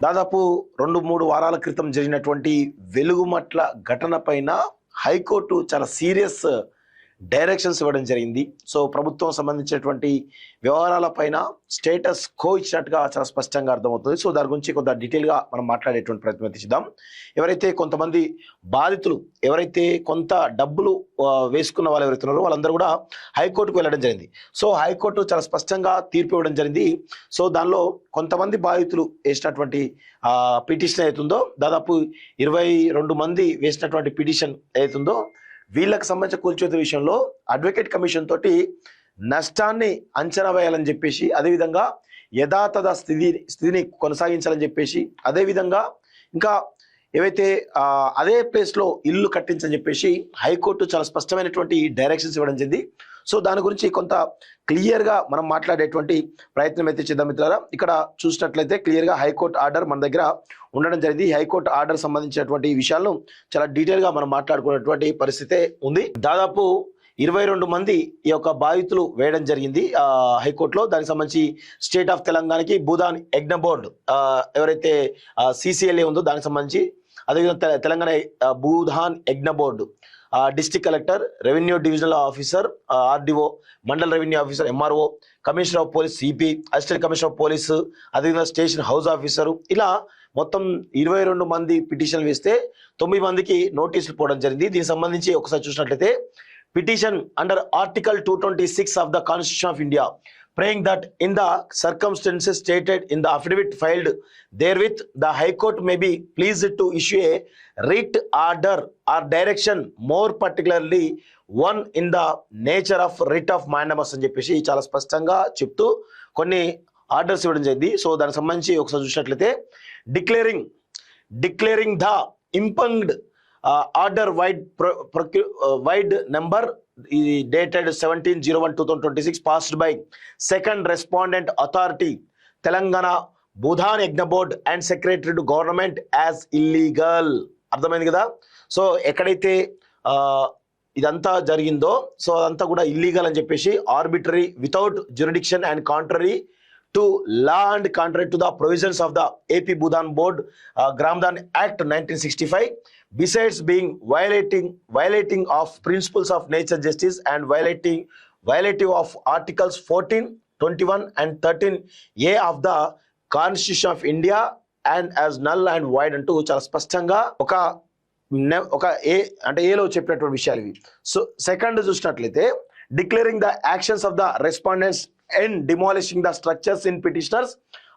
దాదాపు 2-3 వారాల క్రితం జరిగినటువంటి వెలుగుమట్ల ఘటన పైన హైకోర్టు చాలా సీరియస్ డైరెక్షన్స్ ఇవ్వడం జరిగింది. సో ప్రభుత్వం సంబంధించినటువంటి వ్యవహారాల పైన స్టేటస్ కో ఇచ్చినట్టుగా చాలా స్పష్టంగా అర్థమవుతుంది. సో దాని గురించి కొంత డీటెయిల్గా మనం మాట్లాడేటువంటి ప్రయత్నం చేద్దాం. ఎవరైతే కొంతమంది బాధితులు ఎవరైతే కొంత డబ్బులు వేసుకున్న వాళ్ళు ఎవరైతే ఉన్నారో వాళ్ళందరూ కూడా హైకోర్టుకు వెళ్ళడం జరిగింది. సో హైకోర్టు చాలా స్పష్టంగా తీర్పు ఇవ్వడం జరిగింది. సో దానిలో కొంతమంది బాధితులు వేసినటువంటి పిటిషన్ ఏదైతుందో దాదాపు 22 మంది వేసినటువంటి పిటిషన్ ఏదైతుందో వీళ్ళకి సంబంధించిన కూల్చివేత విషయంలో అడ్వకేట్ కమిషన్ తోటి నష్టాన్ని అంచనా వేయాలని చెప్పేసి, అదేవిధంగా యథాతథ స్థితిని కొనసాగించాలని చెప్పేసి, అదేవిధంగా ఇంకా ఏవైతే అదే ప్లేస్లో ఇల్లు కట్టించని చెప్పేసి హైకోర్టు చాలా స్పష్టమైనటువంటి డైరెక్షన్స్ ఇవ్వడం జరిగింది. సో దాని గురించి కొంత క్లియర్గా మనం మాట్లాడేటువంటి ప్రయత్నం అయితే చేద్దాం మిత్రులారా. ఇక్కడ చూసినట్లయితే క్లియర్గా హైకోర్టు ఆర్డర్ మన దగ్గర ఉండడం జరిగింది. హైకోర్టు ఆర్డర్ సంబంధించినటువంటి విషయాలను చాలా డీటెయిల్గా మనం మాట్లాడుకున్నటువంటి పరిస్థితే ఉంది. దాదాపు 22 మంది ఈ యొక్క బాధితులు వేయడం జరిగింది హైకోర్టులో. దానికి సంబంధించి స్టేట్ ఆఫ్ తెలంగాణకి భూదాన్ యజ్ఞ బోర్డు ఎవరైతే CCLA ఉందో దానికి సంబంధించి, అదేవిధంగా తెలంగాణ భూదాన్ యజ్ఞ board, district collector, revenue divisional officer RDO, mandal revenue officer MRO, commissioner of police CP, assistant commissioner of police, అదేవిధంగా స్టేషన్ హౌస్ ఆఫీసరు, ఇలా మొత్తం 22 మంది పిటిషన్లు వేస్తే 9 మందికి నోటీసులు పోవడం జరిగింది. దీనికి సంబంధించి ఒకసారి చూసినట్లయితే petition under article 226 of the Constitution of India, praying that in the circumstances stated in the affidavit filed therewith, the High Court may be pleased to issue a writ order or direction, more particularly one in the nature of writ of mandamus అని చెప్పేసి చాలా స్పష్టంగా చెప్తూ కొన్ని orders ఇవ్వడం జరిగింది. So దానికి సంబంధించి ఒకసారి చూసినట్లయితే declaring the impugned order vide number dated 17/01/2026 passed by second respondent authority Telangana Bhudhan Yajna Board and Secretary to Government as illegal. అర్థమైంది కదా. సో ఎక్కడైతే ఇదంతా జరిగిందో సో అదంతా కూడా ఇల్లీగల్ అని చెప్పేసి, arbitrary, without jurisdiction and contrary to law and contrary to the provisions of the AP Bhudan Board Gramdan Act 1965, besides being violating of principles of nature justice and violative of articles 14, 21 and 13A of the Constitution of India and as null and void అంటూ చాలా స్పష్టంగా ఒక ఏలో చెప్పినటువంటి విషయాలు ఇవి. So second చూసినట్లయితే declaring the actions of the respondents and demolishing the structures in petitioners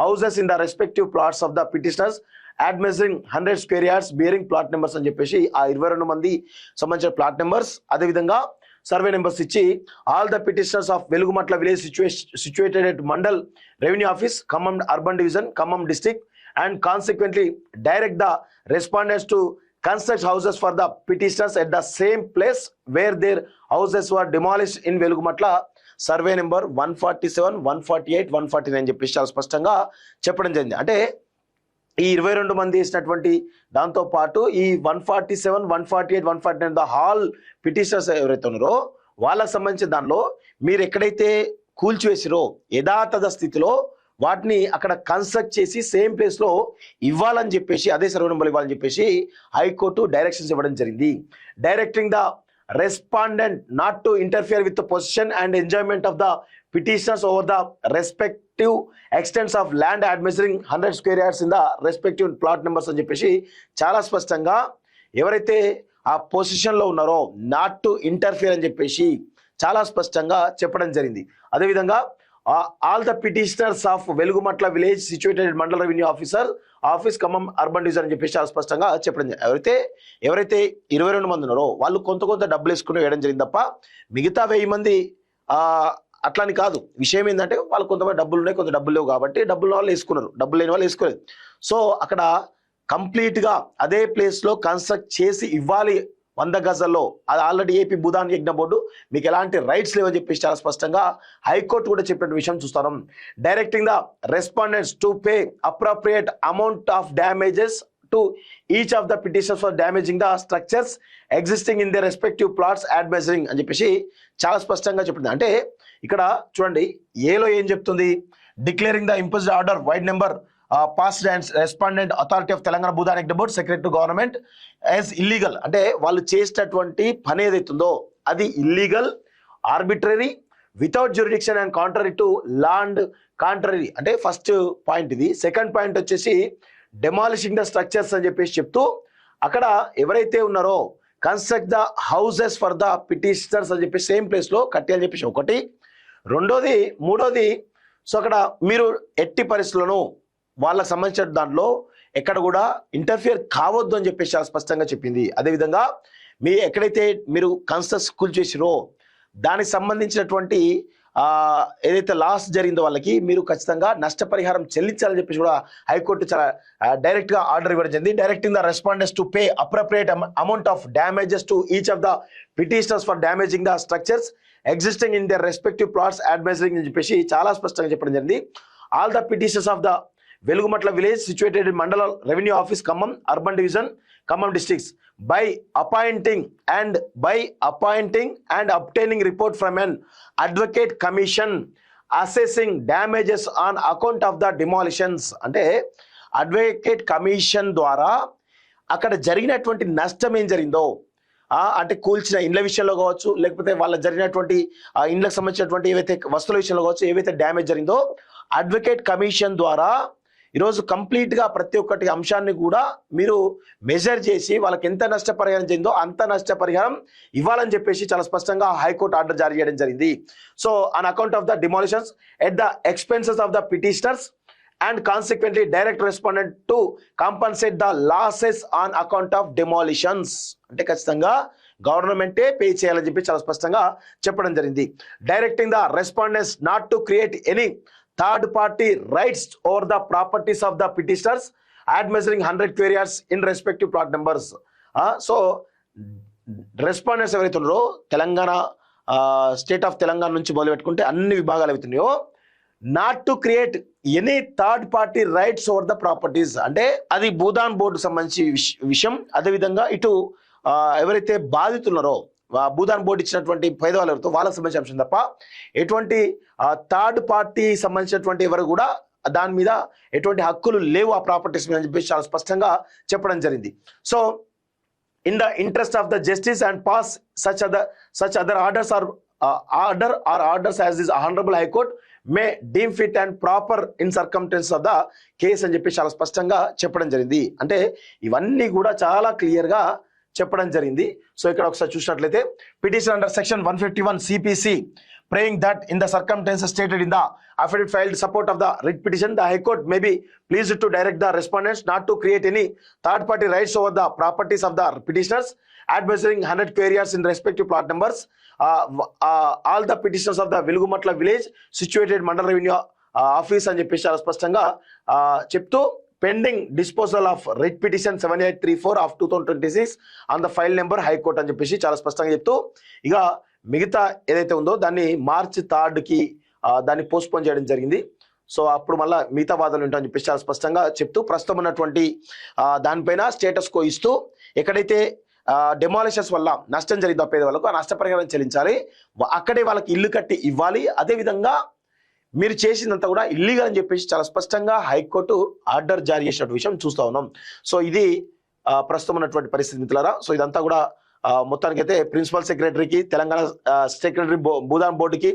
houses in the respective plots of the petitioners at measuring 100 square yards bearing plot numbers అని చెప్పేసి ఆ 22 మంది సంబంధించిన ప్లాట్ నెంబర్స్, అదేవిధంగా survey numbers ఇచ్చి all the petitioners of Velugumatla village situated at mandal revenue office, Khammam urban division, Khammam district, and consequently direct the respondents to construct houses for the petitioners at the same place where their houses were demolished in Velugumatla survey number 147, 148, 149 చెప్పేసి చాలా స్పష్టంగా చెప్పడం జరిగింది. అంటే ఈ 22 మంది వేసినటువంటి దాంతో పాటు ఈ 147, 148, 149 ద హాల్ పిటిషనర్స్ ఎవరైతే ఉన్నారో వాళ్ళకి సంబంధించిన దానిలో మీరు ఎక్కడైతే కూల్చివేసిరో యథాతథ స్థితిలో వాటిని అక్కడ కన్స్ట్రక్ట్ చేసి సేమ్ ప్లేస్ లో ఇవ్వాలని చెప్పేసి, అదే సర్వే నెంబర్ ఇవ్వాలని చెప్పేసి హైకోర్టు డైరెక్షన్స్ ఇవ్వడం జరిగింది. Directing the respondent not to interfere with the possession and enjoyment of the petitioners over the respective extents of land at measuring 100 square yards in the respective plot numbers అని చెప్పేసి చాలా స్పష్టంగా ఎవరైతే ఆ position లో ఉన్నారో నాట్ టు ఇంటర్ఫియర్ అని చెప్పేసి చాలా స్పష్టంగా చెప్పడం జరిగింది. అదేవిధంగా all the petitioners of Velugumatla village situated mandal revenue office Khammam urban division అని చెప్పేసి చాలా స్పష్టంగా చెప్పడం జరిగింది. ఎవరైతే 22 మంది ఉన్నారో వాళ్ళు కొంత డబ్బులు వేసుకుని వేయడం జరిగింది తప్ప మిగతా 1000 మంది అట్లాని కాదు. విషయం ఏంటంటే వాళ్ళు కొంతమంది డబ్బులు ఉన్నాయి, కొంత డబ్బులు లేవు కాబట్టి డబ్బులు వాళ్ళు వేసుకున్నారు, డబ్బులు లేని వాళ్ళు వేసుకోలేదు. సో అక్కడ కంప్లీట్ గా అదే ప్లేస్ లో కన్స్ట్రక్ట్ చేసి ఇవ్వాలి 100 గజాల్లో. అది ఆల్రెడీ ఏపీ భూదాన్ యజ్ఞ బోర్డు మీకు ఎలాంటి రైట్స్ లేవని చెప్పేసి చాలా స్పష్టంగా హైకోర్టు కూడా చెప్పిన విషయం చూస్తాం. Directing the respondents to pay appropriate amount of damages to each of the petitioners for damaging the structures existing in their respective plots at measuring అని చెప్పేసి చాలా స్పష్టంగా చెప్తుంది. అంటే ఇక్కడ చూడండి ఏలో ఏం చెప్తుంది, declaring the imposed order vide number passed and respondent authority of Telangana Bhoodan Yagna board secretary to government as illegal. అంటే వాళ్ళు చేసేటటువంటి పని ఏదైతుందో అది illegal, arbitrary, without jurisdiction and contrary to law and contrary. అంటే ఫస్ట్ పాయింట్ ఇది. సెకండ్ పాయింట్ వచ్చేసి demolishing the structures అని చెప్పేసి చెప్తూ అక్కడ ఎవరైతే ఉన్నారో construct the houses for the petitioners అని చెప్పి సేమ్ ప్లేస్లో కట్టేయాలని చెప్పేసి ఒకటి. మూడోది సో అక్కడ మీరు ఎట్టి పరిస్థితులను వాళ్ళకి సంబంధించిన దాంట్లో ఎక్కడ కూడా ఇంటర్ఫియర్ కావద్దు అని చెప్పేసి చాలా స్పష్టంగా చెప్పింది. అదేవిధంగా మీ ఎక్కడైతే మీరు కన్స్ట్రక్ట్ స్కూల్ చేసిరో దానికి సంబంధించినటువంటి ఏదైతే లాస్ జరిగిందో వాళ్ళకి మీరు ఖచ్చితంగా నష్టపరిహారం చెల్లించాలని చెప్పేసి కూడా హైకోర్టు చాలా డైరెక్ట్ గా ఆర్డర్ ఇవ్వడం జరిగింది. Directing the respondents to pay appropriate amount of damages to each of the petitioners for damaging the structures existing in their respective plots అడ్వైజరింగ్ అని చెప్పేసి చాలా స్పష్టంగా చెప్పడం జరిగింది. All the petitioners of the Velugumatla village situated in mandal revenue office Khammam urban division Khammam districts by appointing and obtaining report from an advocate commission assessing damages on account of the demolitions. అంటే advocate commission ద్వారా అక్కడ జరిగినటువంటి నష్టం ఏం జరిగిందో అంటే కూల్చిన ఇండ్ల విషయంలో కావచ్చు, లేకపోతే వాళ్ళ జరిగినటువంటి ఇండ్లకు సంబంధించినటువంటి ఏవైతే వస్తువుల విషయంలో కావచ్చు, ఏవైతే డ్యామేజ్ జరిగిందో అడ్వకేట్ కమిషన్ ద్వారా ఈరోజు కంప్లీట్గా ప్రతి ఒక్కటి అంశాన్ని కూడా మీరు మెజర్ చేసి వాళ్ళకి ఎంత నష్టపరిహారం చెందో అంత నష్టపరిహారం ఇవ్వాలని చెప్పేసి చాలా స్పష్టంగా హైకోర్టు ఆర్డర్ జారీ చేయడం జరిగింది. So on account of the demolitions at the expenses of the petitioners and consequently direct respondent to compensate the losses on account of demolitions. అంటే ఖచ్చితంగా గవర్నమెంటే పే చేయాలని చెప్పి చాలా స్పష్టంగా చెప్పడం జరిగింది. Directing the respondents not to create any third party rights over the properties of the petitioners at measuring 100 queries in respective plot numbers. So respondents ఎవరైతే ఉన్నారో తెలంగాణ స్టేట్ ఆఫ్ తెలంగాణ నుంచి మొదలు పెట్టుకుంటే అన్ని విభాగాలు అవుతున్నాయో not to create any third party rights over the properties. అంటే అది భూదాన్ బోర్డు సంబంధించి విషయం. అదేవిధంగా ఇటు ఎవరైతే బాధితున్నారో భూదాన్ బోర్డు ఇచ్చినటువంటి పేదవాళ్ళు ఎవరితో వాళ్ళకి సంబంధించిన అంశం తప్ప ఎటువంటి థర్డ్ పార్టీ సంబంధించినటువంటి ఎవరు కూడా దాని మీద ఎటువంటి హక్కులు లేవు ఆ ప్రాపర్టీస్ మీద అని చెప్పేసి చాలా స్పష్టంగా చెప్పడం జరిగింది. So in the interest of the justice and pass such other orders or orders as is honorable high court may deem fit and proper in circumstances of the case అని చెప్పి చాలా స్పష్టంగా చెప్పడం జరిగింది. అంటే ఇవన్నీ కూడా చాలా క్లియర్ గా చెప్పడం జరిగింది. సో ఇక్కడ ఒకసారి చూసినట్లయితే petition under section 151 CPC praying that in the circumstances stated in the affidavit filed support of the writ petition, the High Court may be pleased to direct the respondents not to create any third party rights over the properties of the petitioners at measuring 100 queries in respective plot numbers. All the petitioners of the Velugumatla village situated Mandal Revenue Office అని చెప్పేసి చాలా స్పష్టంగా చెప్తూ pending disposal of writ petition 7834 of 2026 on the file number high court అని చెప్పేసి చాలా స్పష్టంగా చెప్తూ ఇక మిగతా ఏదైతే ఉందో దాన్ని మార్చి 3కి దాన్ని పోస్ట్పోన్ చేయడం జరిగింది. సో అప్పుడు మళ్ళీ మిగతా వాదనలు ఉంటాయని చెప్పేసి చాలా స్పష్టంగా చెప్తూ ప్రస్తుతం ఉన్నటువంటి దానిపైన స్టేటస్ కో ఇస్తూ ఎక్కడైతే డెమాలిషన్స్ వల్ల నష్టం జరిగిందో పేద వాళ్ళకు ఆ నష్టపరిహారం చెల్లించాలి, అక్కడే వాళ్ళకి ఇల్లు కట్టి ఇవ్వాలి. అదేవిధంగా మీరు చేసిందంతా కూడా ఇల్లీగల్ అని చెప్పేసి చాలా స్పష్టంగా హైకోర్టు ఆర్డర్ జారీ చేసిన విషయం చూస్తూ ఉన్నాం. సో ఇది ప్రస్తుతం ఉన్నటువంటి పరిస్థితి మిత్రులారా. సో ఇదంతా కూడా మొత్తానికైతే ప్రిన్సిపల్ సెక్రటరీకి, తెలంగాణ సెక్రటరీ భూదాన్ బోర్డుకి,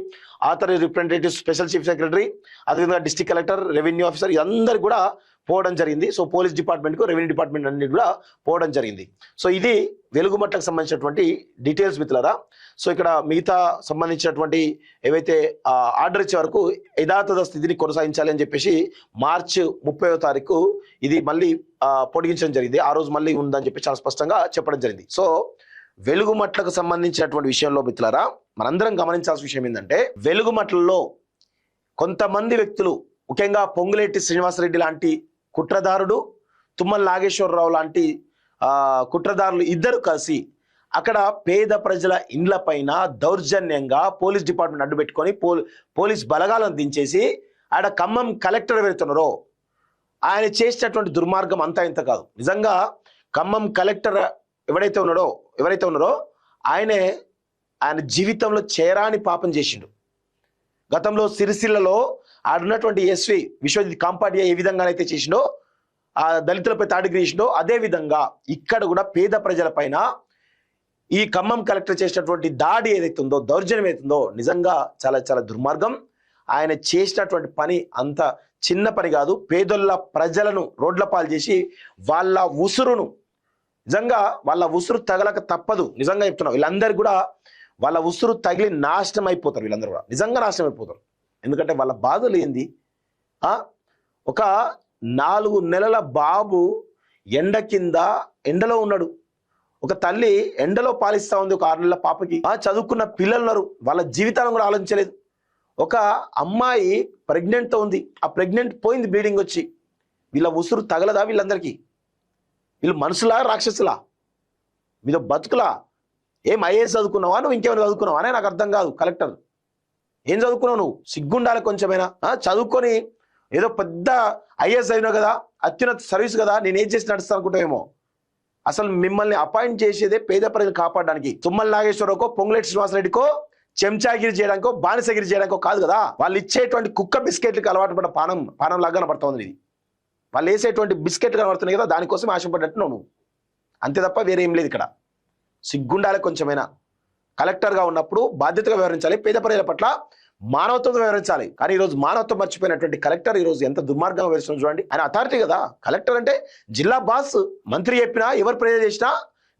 authorise representative special chief secretary, అదేవిధంగా డిస్ట్రిక్ట్ కలెక్టర్, రెవెన్యూ ఆఫీసర్ అందరు కూడా పోవడం జరిగింది. సో పోలీస్ డిపార్ట్మెంట్కు, రెవెన్యూ డిపార్ట్మెంట్ అన్ని కూడా పోవడం జరిగింది. సో ఇది వెలుగుమట్లకు సంబంధించినటువంటి డీటెయిల్స్ మిత్రులారా. సో ఇక్కడ మిగతా సంబంధించినటువంటి ఏవైతే ఆర్డర్ ఇచ్చే వరకు యథాతథ స్థితిని కొనసాగించాలి అని చెప్పేసి మార్చి 30వ తారీఖు ఇది మళ్ళీ పొడిగించడం జరిగింది. ఆ రోజు మళ్ళీ ఉందని చెప్పి చాలా స్పష్టంగా చెప్పడం జరిగింది. సో వెలుగుమట్లకు సంబంధించినటువంటి విషయంలో మిత్రులారా మనందరం గమనించాల్సిన విషయం ఏంటంటే వెలుగుమట్లలో కొంతమంది వ్యక్తులు, ముఖ్యంగా పొంగులేటి శ్రీనివాసరెడ్డి లాంటి కుట్రదారుడు, తుమ్మల నాగేశ్వరరావు లాంటి కుట్రదారులు ఇద్దరు కలిసి అక్కడ పేద ప్రజల ఇండ్ల పైన దౌర్జన్యంగా పోలీస్ డిపార్ట్మెంట్ అడ్డు పెట్టుకొని పోలీస్ బలగాలను దించేసి ఆడ ఖమ్మం కలెక్టర్ ఎవరైతున్నారో ఆయన చేసినటువంటి దుర్మార్గం అంతా ఇంత కాదు. నిజంగా ఖమ్మం కలెక్టర్ ఎవరైతే ఉన్నారో ఆయన జీవితంలో చేరాని పాపం చేసిండు. గతంలో సిరిసిల్లలో ఆడున్నటువంటి ఎస్వి విశ్వజిత్ కాంపాడియా ఏ విధంగానైతే చేసిండో ఆ దళితులపై తాడికి చేసిండో అదే విధంగా ఇక్కడ కూడా పేద ప్రజల పైన ఈ ఖమ్మం కలెక్టర్ చేసినటువంటి దాడి ఏదైతే ఉందో, దౌర్జన్యం ఏదైతుందో నిజంగా చాలా చాలా దుర్మార్గం. ఆయన చేసినటువంటి పని అంత చిన్న పని కాదు. పేదోళ్ళ ప్రజలను రోడ్ల పాలు చేసి వాళ్ళ ఉసురును నిజంగా వాళ్ళ ఉసురు తగలక తప్పదు. నిజంగా చెప్తున్నాం, వీళ్ళందరూ కూడా వాళ్ళ ఉసురు తగిలి నాశనం అయిపోతారు. వీళ్ళందరూ కూడా నిజంగా నాశనం అయిపోతారు. ఎందుకంటే వాళ్ళ బాధలు ఏంది? ఒక 4 నెలల బాబు ఎండ కింద ఎండలో ఉన్నాడు. ఒక తల్లి ఎండలో పాలిస్తా ఉంది ఒక 6 నెలల పాపకి. చదువుకున్న పిల్లలు ఉన్నారు, వాళ్ళ జీవితాలను కూడా ఆలోచించలేదు. ఒక అమ్మాయి ప్రెగ్నెంట్తో ఉంది, ఆ ప్రెగ్నెంట్ పోయింది బ్లీడింగ్ వచ్చి. వీళ్ళ ఉసురు తగలదా వీళ్ళందరికీ? వీళ్ళు మనుషులా రాక్షసులా? మీద బతుకులా? ఏం ఐఏఎస్ చదువుకున్నావా నువ్వు? ఇంకేమైనా చదువుకున్నావా అనే నాకు అర్థం కాదు. కలెక్టర్ ఏం చదువుకున్నావు నువ్వు? సిగ్గుండాలి కొంచెమైనా. చదువుకొని ఏదో పెద్ద ఐఏఎస్ అయినావు కదా, అత్యున్నత సర్వీస్ కదా, నేనేం చేసి నడుస్తాను అనుకుంటావేమో. అసలు మిమ్మల్ని అపాయింట్ చేసేదే పేద ప్రజలు కాపాడడానికి. తుమ్మల నాగేశ్వరరావుకో పొంగులేటి శ్రీనివాసరెడ్డికో చెంచాగిరి చేయడానికో బానిసగిరి చేయడానికో కాదు కదా. వాళ్ళు ఇచ్చేటువంటి కుక్క బిస్కెట్లకు అలవాటు పడ్డ పానం లాగా కనపడుతుంది ఇది. వాళ్ళు వేసేటువంటి బిస్కెట్లు కనబడుతున్నాయి కదా, దానికోసం ఆశపడ్డట్టు నువ్వు. అంతే తప్ప వేరేం లేదు ఇక్కడ. సిగ్గుండాలి కొంచెమైనా. కలెక్టర్గా ఉన్నప్పుడు బాధ్యతగా వ్యవహరించాలి, పేద ప్రజల పట్ల మానవత్వంతో వ్యవహరించాలి. కానీ ఈరోజు మానవత్వం మర్చిపోయినటువంటి కలెక్టర్ ఈరోజు ఎంత దుర్మార్గంగా వ్యవహరిస్తున్నారు చూడండి. ఆయన అథారిటీ కదా కలెక్టర్ అంటే, జిల్లా బాస్. మంత్రి చెప్పినా ఎవరు ప్రేరణ చేసినా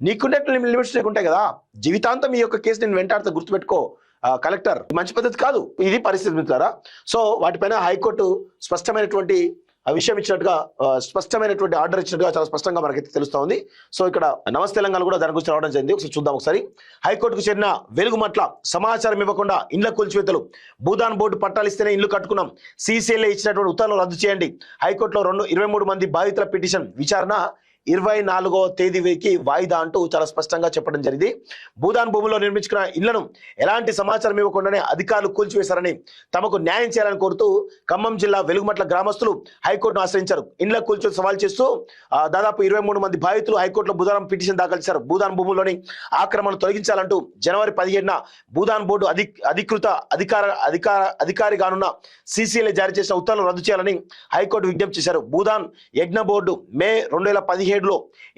నీకుండే లిమిట్స్ ఉంటాయి కదా. జీవితాంతం ఈ యొక్క కేసు నేను వెంటాడితే గుర్తుపెట్టుకో కలెక్టర్. మంచి పద్ధతి కాదు ఇది పరిస్థితి మిత్రులారా. సో వాటిపైన హైకోర్టు స్పష్టమైనటువంటి విషయం ఇచ్చినట్టుగా, స్పష్టమైనటువంటి ఆర్డర్ ఇచ్చినట్టుగా చాలా స్పష్టంగా మనకైతే తెలుస్తా ఉంది. సో ఇక్కడ నమస్తే తెలంగాణ కూడా దాని గురించి రావడం జరిగింది. ఒకసారి చూద్దాం. ఒకసారి హైకోర్టుకు చేరిన వెలుగుమట్ల సమాచారం ఇవ్వకుండా ఇండ్ల కూల్చివేతలు, భూదాన్ బోర్డు పట్టాలు ఇస్తేనే ఇల్లు కట్టుకున్నాం, సీసీఎల్ఏ ఇచ్చినటువంటి ఉత్తర్వులు రద్దు చేయండి. హైకోర్టులో 23 మంది బాధితుల పిటిషన్ విచారణ 24వ తేదీకి వాయిదా అంటూ చాలా స్పష్టంగా చెప్పడం జరిగింది. భూదాన్ భూముల్లో నిర్మించుకున్న ఇళ్లను ఎలాంటి సమాచారం ఇవ్వకుండానే అధికారులు కూల్చివేశారని, తమకు న్యాయం చేయాలని కోరుతూ ఖమ్మం జిల్లా వెలుగుమట్ల గ్రామస్తులు హైకోర్టును ఆశ్రయించారు. ఇండ్ల కూల్చివేత సవాల్ చేస్తూ దాదాపు 23 మంది బాధితులు హైకోర్టులో బుధవారం పిటిషన్ దాఖలు చేశారు. భూదాన్ భూముల్లోని ఆక్రమణను తొలగించాలంటూ జనవరి 17న భూదాన్ బోర్డు అధికృత అధికారి కానున్న సీసీఎల్ఏ జారీ చేసిన ఉత్తర్వులు రద్దు చేయాలని హైకోర్టు విజ్ఞప్తి చేశారు. భూదాన్ యజ్ఞ బోర్డు మే 2017లో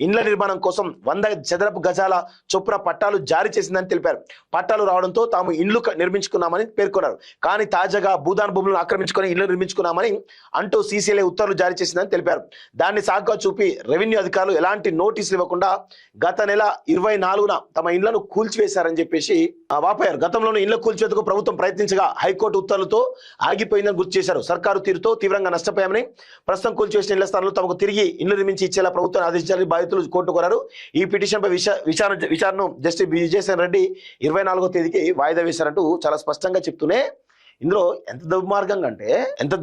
ఇండ్ల నిర్మాణం కోసం 100 చదరపు గజాల చొప్పున పట్టాలు జారీ చేసిందని తెలిపారు. పట్టాలు రావడంతో తాము ఇండ్లు నిర్మించుకున్నామని పేర్కొన్నారు. కానీ తాజాగా భూదాన్ భూములను ఆక్రమించుకొని ఇళ్లు నిర్మించుకున్నామని అంటూ సీసీఎల్ఏ ఉత్తర్వులు జారీ చేసిందని తెలిపారు. దాన్ని సాకుగా చూపి రెవెన్యూ అధికారులు ఎలాంటి నోటీసులు ఇవ్వకుండా గత నెల 24న తమ ఇండ్లను కూల్చివేశారని చెప్పేసి వాపోయారు. గతంలోనూ ఇళ్ల కూల్చివేతకు ప్రభుత్వం ప్రయత్నించగా హైకోర్టు ఉత్తర్వులతో ఆగిపోయిందని గుర్తు చేశారు. సర్కారు తీరుతో తీవ్రంగా నష్టపోయామని, ప్రస్తుతం కూల్చివేసిన ఇళ్ల స్థానంలో తమకు తిరిగి ఇళ్లు నిర్మించి ఇచ్చేలా ప్రభుత్వం ఆదేశించాలని బాధితులు కోర్టు కోరారు. ఈ పిటిషన్పై విచారణను జస్టిస్ విజయసేన్ రెడ్డి 24వ తేదీకి వాయిదా వేశారంటూ చాలా స్పష్టంగా చెప్తూనే, ఇందులో ఎంత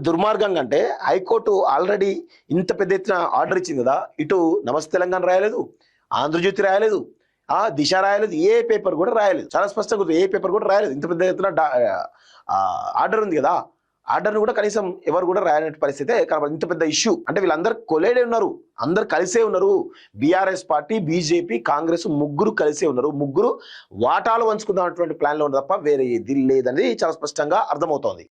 దుర్మార్గంగా అంటే హైకోర్టు ఆల్రెడీ ఇంత పెద్ద ఎత్తున ఆర్డర్ ఇచ్చింది కదా. ఇటు నమస్తే తెలంగాణ రాయలేదు, ఆంధ్రజ్యోతి రాయలేదు, దిశ రాయలేదు, ఏ పేపర్ కూడా రాయలేదు. చాలా స్పష్టంగా ఏ పేపర్ కూడా రాయలేదు. ఇంత పెద్ద ఎత్తున ఆర్డర్ ఉంది కదా, ఆర్డర్ను కూడా కనీసం ఎవరు కూడా రాయని పరిస్థితే. ఇంత పెద్ద ఇష్యూ అంటే వీళ్ళందరూ కొలేడే ఉన్నారు, అందరు కలిసే ఉన్నారు. బీఆర్ఎస్ పార్టీ, బీజేపీ, కాంగ్రెస్ ముగ్గురు కలిసే ఉన్నారు. ముగ్గురు వాటాలు పంచుకుందాం అన్నటువంటి ప్లాన్లో ఉన్న తప్ప వేరే ఏది లేదని చాలా స్పష్టంగా అర్థమవుతోంది.